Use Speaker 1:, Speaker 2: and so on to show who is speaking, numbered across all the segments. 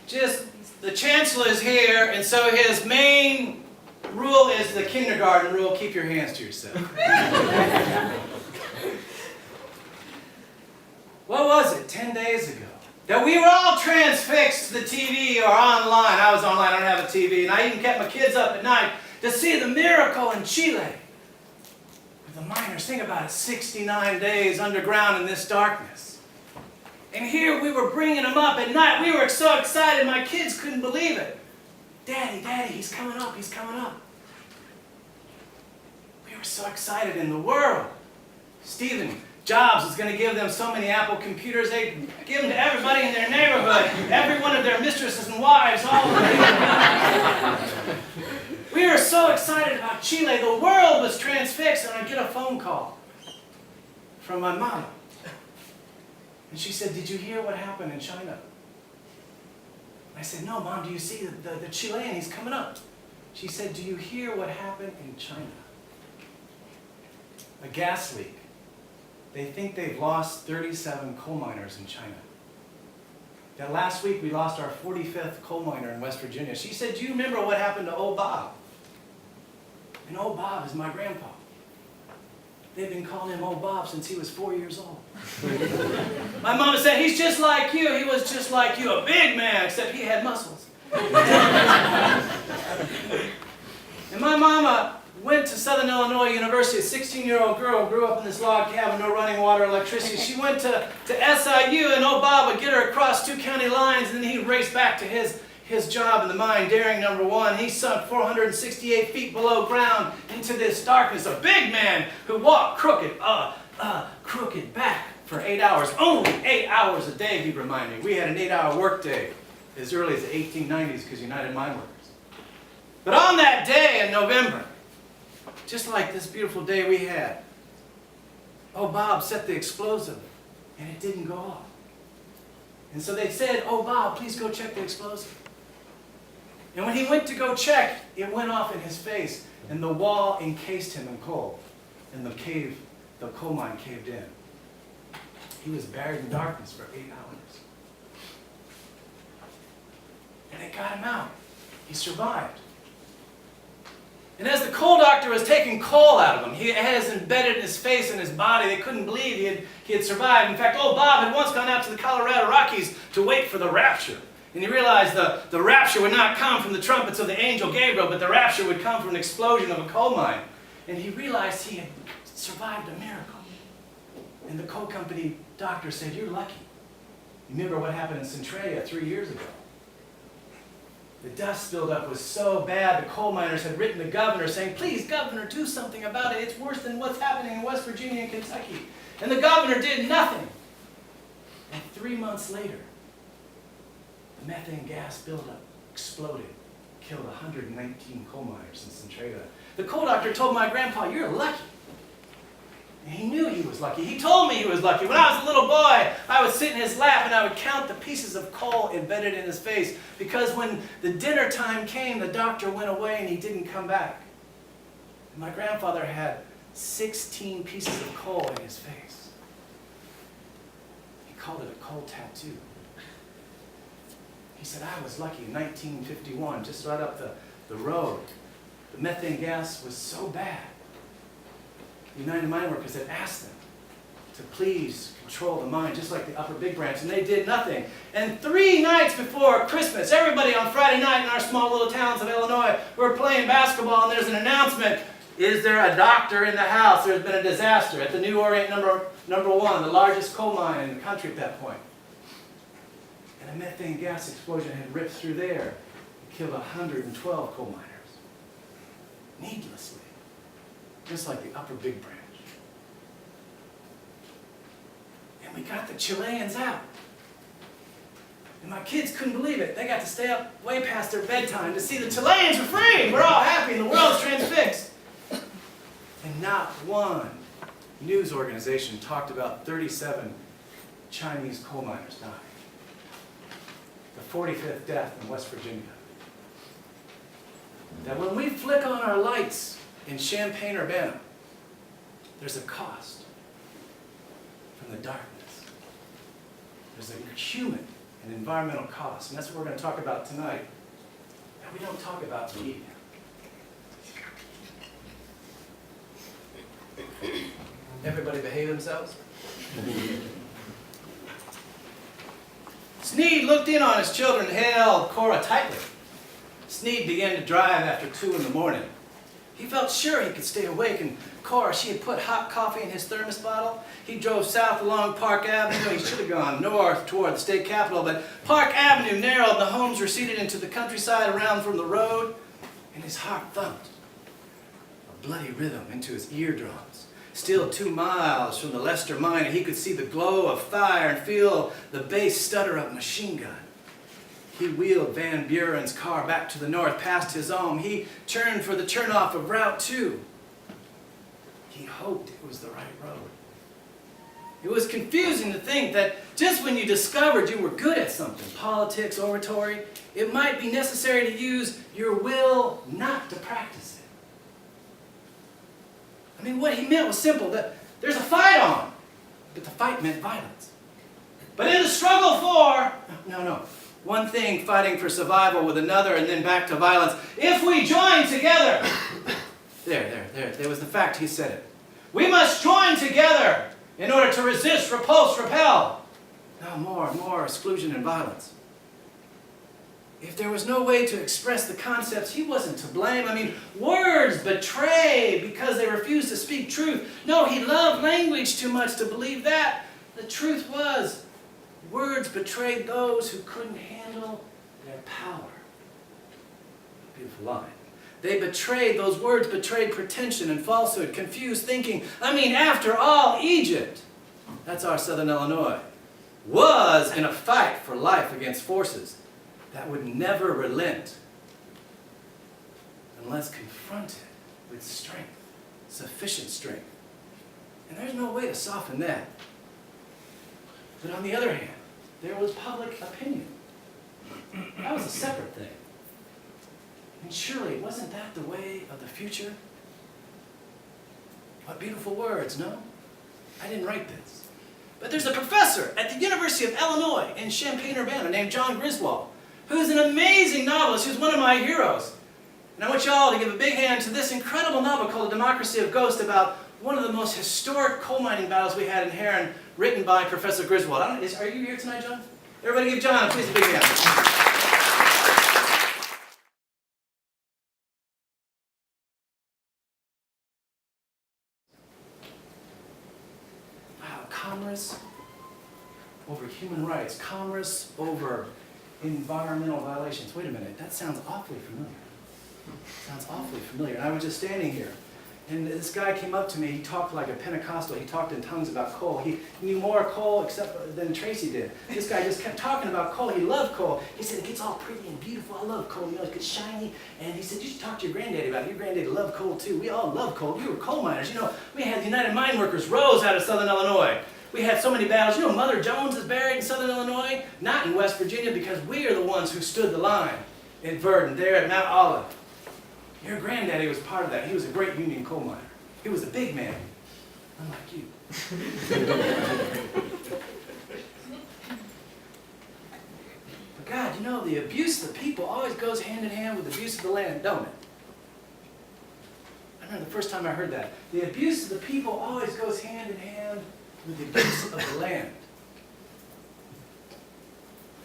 Speaker 1: just, the chancellor is here, and so his main rule is the kindergarten rule, keep your hands to yourself. What was it, 10 days ago? That we were all transfixed to the TV or online. I was online, I don't have a TV, and I even kept my kids up at night to see the miracle in Chile. The miners, think about it, 69 days underground in this darkness. And here we were bringing them up at night. We were so excited, my kids couldn't believe it. Daddy, Daddy, he's coming up, he's coming up. We were so excited in the world. Stephen Jobs is going to give them so many Apple computers, they give them to everybody in their neighborhood, every one of their mistresses and wives, all of them. We were so excited about Chile, the world was transfixed, and I get a phone call from my mom. And she said, did you hear what happened in China? I said, no, Mom, do you see the Chilean, he's coming up. She said, do you hear what happened in China? A gas leak. They think they've lost 37 coal miners in China. That last week we lost our 45th coal miner in West Virginia. She said, do you remember what happened to old Bob? And old Bob is my grandpa. They've been calling him old Bob since he was 4 years old. My mama said, he's just like you. He was just like you, a big man, except he had muscles. And my mama went to Southern Illinois University, a 16-year-old girl, grew up in this log cabin, no running water, electricity. She went to SIU, and old Bob would get her across 2 county lines, and then he'd race back to his job in the mine, daring number 1. He sunk 468 feet below ground into this darkness. A big man who walked crooked back for 8 hours. Only 8 hours a day, he'd remind me. We had an 8-hour work day as early as the 1890s because United Mine Workers. But on that day in November, just like this beautiful day we had, oh, Bob set the explosive, and it didn't go off. And so they said, oh, Bob, please go check the explosive. And when he went to go check, it went off in his face, and the wall encased him in coal, and the coal mine caved in. He was buried in darkness for 8 hours. And they got him out. He survived. And as the coal doctor was taking coal out of him, he had his embedded in his face and his body. They couldn't believe he had survived. In fact, old Bob had once gone out to the Colorado Rockies to wait for the rapture. And he realized the rapture would not come from the trumpets of the angel Gabriel, but the rapture would come from an explosion of a coal mine. And he realized he had survived a miracle. And the coal company doctor said, you're lucky. Remember what happened in Centralia 3 years ago? The dust buildup was so bad, the coal miners had written the governor saying, please, governor, do something about it. It's worse than what's happening in West Virginia and Kentucky. And the governor did nothing. And 3 months later, the methane gas buildup exploded, killed 119 coal miners in Centralia. The coal doctor told my grandpa, you're lucky. And he knew he was lucky. He told me he was lucky. When I was a little boy, I would sit in his lap and I would count the pieces of coal embedded in his face, because when the dinner time came, the doctor went away and he didn't come back. And my grandfather had 16 pieces of coal in his face. He called it a coal tattoo. He said, I was lucky in 1951, just right up the road. The methane gas was so bad. The United Mine Workers had asked them to please control the mine, just like the Upper Big Branch, and they did nothing. And 3 nights before Christmas, everybody on Friday night in our small little towns of Illinois were playing basketball, and there's an announcement, is there a doctor in the house? There's been a disaster at the New Orient number 1, the largest coal mine in the country at that point. And a methane gas explosion had ripped through there and killed 112 coal miners, needlessly. Just like the Upper Big Branch. And we got the Chileans out. And my kids couldn't believe it. They got to stay up way past their bedtime to see the Chileans were free. We're all happy and the world's transfixed. And not one news organization talked about 37 Chinese coal miners dying. The 45th death in West Virginia. That when we flick on our lights in Champaign, Urbana, there's a cost from the darkness. There's a human and environmental costs. And that's what we're going to talk about tonight. And we don't talk about media. Everybody behave themselves? Sneed looked in on his children and held Cora tightly. Sneed began to drive after 2 in the morning. He felt sure he could stay awake, and Cora, she had put hot coffee in his thermos bottle. He drove south along Park Avenue. He should have gone north toward the state capitol, but Park Avenue narrowed and the homes receded into the countryside around from the road, and his heart thumped, a bloody rhythm into his eardrums. Still 2 miles from the Lester mine, and he could see the glow of fire and feel the bass stutter of a machine gun. He wheeled Van Buren's car back to the north, past his own. He turned for the turnoff of Route 2. He hoped it was the right road. It was confusing to think that just when you discovered you were good at something, politics, oratory, it might be necessary to use your will not to practice it. I mean, what he meant was simple, that there's a fight on, but the fight meant violence. But in the struggle for, no. One thing fighting for survival with another and then back to violence. If we join together. There was the fact, he said it. We must join together in order to resist, repulse, repel. Now more and more exclusion and violence. If there was no way to express the concepts, he wasn't to blame. I mean, words betray because they refuse to speak truth. No, he loved language too much to believe that. The truth was, words betrayed those who couldn't handle their power. Beautiful line. Those words betrayed pretension and falsehood, confused thinking. I mean, after all, Egypt, that's our southern Illinois, was in a fight for life against forces that would never relent unless confronted with strength, sufficient strength. And there's no way to soften that. But on the other hand, there was public opinion. That was a separate thing. And surely, wasn't that the way of the future? What beautiful words, no? I didn't write this. But there's a professor at the University of Illinois in Champaign, Urbana named John Griswold, who's an amazing novelist, who's one of my heroes. And I want you all to give a big hand to this incredible novel called The Democracy of Ghosts, about one of the most historic coal mining battles we had in Heron, written by Professor Griswold. Are you here tonight, John? Everybody give John, please, a big hand. Wow, commerce over human rights, commerce over environmental violations. Wait a minute, that sounds awfully familiar. Sounds awfully familiar. And I was just standing here, and this guy came up to me. He talked like a Pentecostal. He talked in tongues about coal. He knew more coal than Tracy did. This guy just kept talking about coal. He loved coal. He said, it gets all pretty and beautiful. I love coal. You know, it gets shiny. And he said, you should talk to your granddaddy about it. Your granddaddy loved coal too. We all love coal. We were coal miners. You know, we had the United Mine Workers rose out of southern Illinois. We had so many battles. You know, Mother Jones is buried in southern Illinois, not in West Virginia, because we are the ones who stood the line in Verdun, there at Mount Olive. Your granddaddy was part of that. He was a great Union coal miner. He was a big man, unlike you. But God, you know, the abuse of the people always goes hand in hand with the abuse of the land, don't it? I remember the first time I heard that. The abuse of the people always goes hand in hand with the abuse of the land.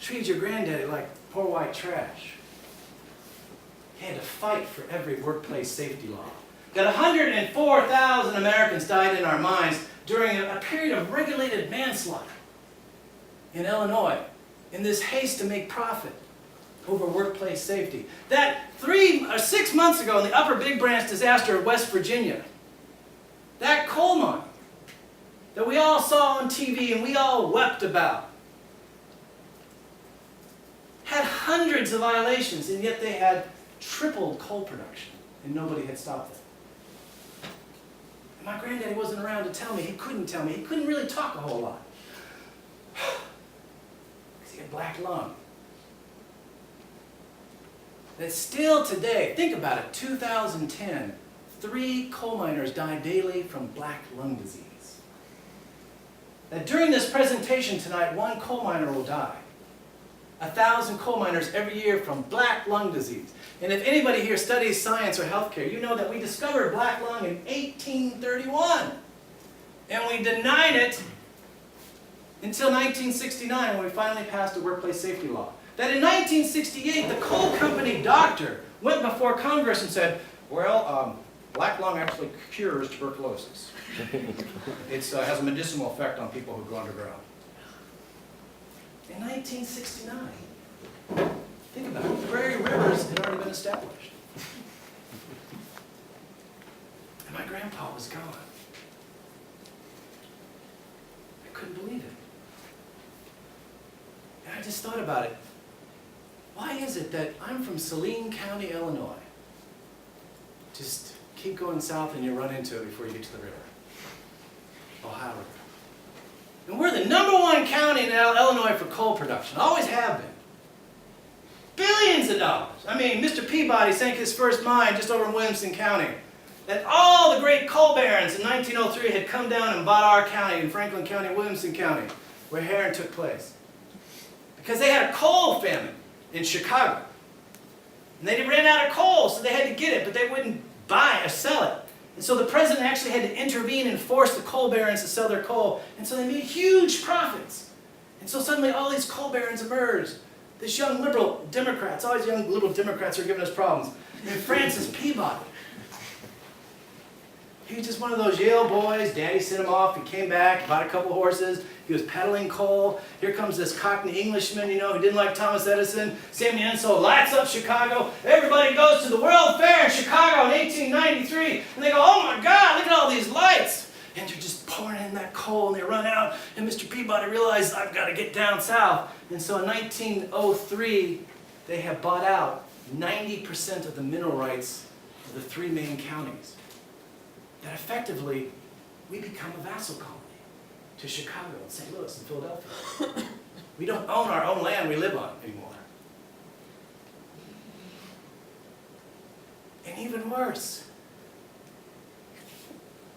Speaker 1: Treated your granddaddy like poor white trash. He had to fight for every workplace safety law. That 104,000 Americans died in our mines during a period of regulated manslaughter in Illinois, in this haste to make profit over workplace safety. That 3 or 6 months ago in the Upper Big Branch disaster of West Virginia, that coal mine that we all saw on TV and we all wept about, had hundreds of violations, and yet they had tripled coal production, and nobody had stopped it. And my granddaddy wasn't around to tell me. He couldn't tell me. He couldn't really talk a whole lot, because he had black lung. That still today, think about it, 2010, 3 coal miners die daily from black lung disease. That during this presentation tonight, 1 coal miner will die. 1,000 coal miners every year from black lung disease. And if anybody here studies science or healthcare, you know that we discovered black lung in 1831. And we denied it until 1969 when we finally passed a workplace safety law. That in 1968, the coal company doctor went before Congress and said, well, black lung actually cures tuberculosis. It has a medicinal effect on people who go underground. In 1969, think about it, Prairie Rivers had already been established. And my grandpa was gone. I couldn't believe it. And I just thought about it. Why is it that I'm from Saline County, Illinois? Just keep going south and you'll run into it before you get to the river. Ohio River. And we're the #1 county in Illinois for coal production. Always have been. Billions of dollars. I mean, Mr. Peabody sank his first mine just over in Williamson County. And all the great coal barons in 1903 had come down and bought our county, in Franklin County, Williamson County, where Heron took place. Because they had a coal famine in Chicago. And they ran out of coal, so they had to get it, but they wouldn't buy or sell it. And so the president actually had to intervene and force the coal barons to sell their coal. And so they made huge profits. And so suddenly all these coal barons emerged. This young liberal Democrats, always young liberal Democrats are giving us problems. And Francis Peabody. He was just one of those Yale boys. Daddy sent him off. He came back, bought a couple horses. He was peddling coal. Here comes this Cockney Englishman, you know, who didn't like Thomas Edison. Sammy Insull lights up Chicago. Everybody goes to the World Fair in Chicago in 1893. And they go, oh my God, look at all these lights. And they're just pouring in that coal and they run out. And Mr. Peabody realizes, I've got to get down south. And so in 1903, they have bought out 90% of the mineral rights of the 3 main counties. That effectively, we become a vassal colony to Chicago and St. Louis and Philadelphia. We don't own our own land we live on anymore. And even worse,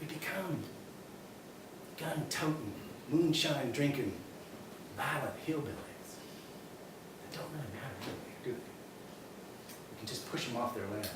Speaker 1: we become gun-toting, moonshine-drinking, violent hillbillies that don't really matter, do they? We can just push them off their land.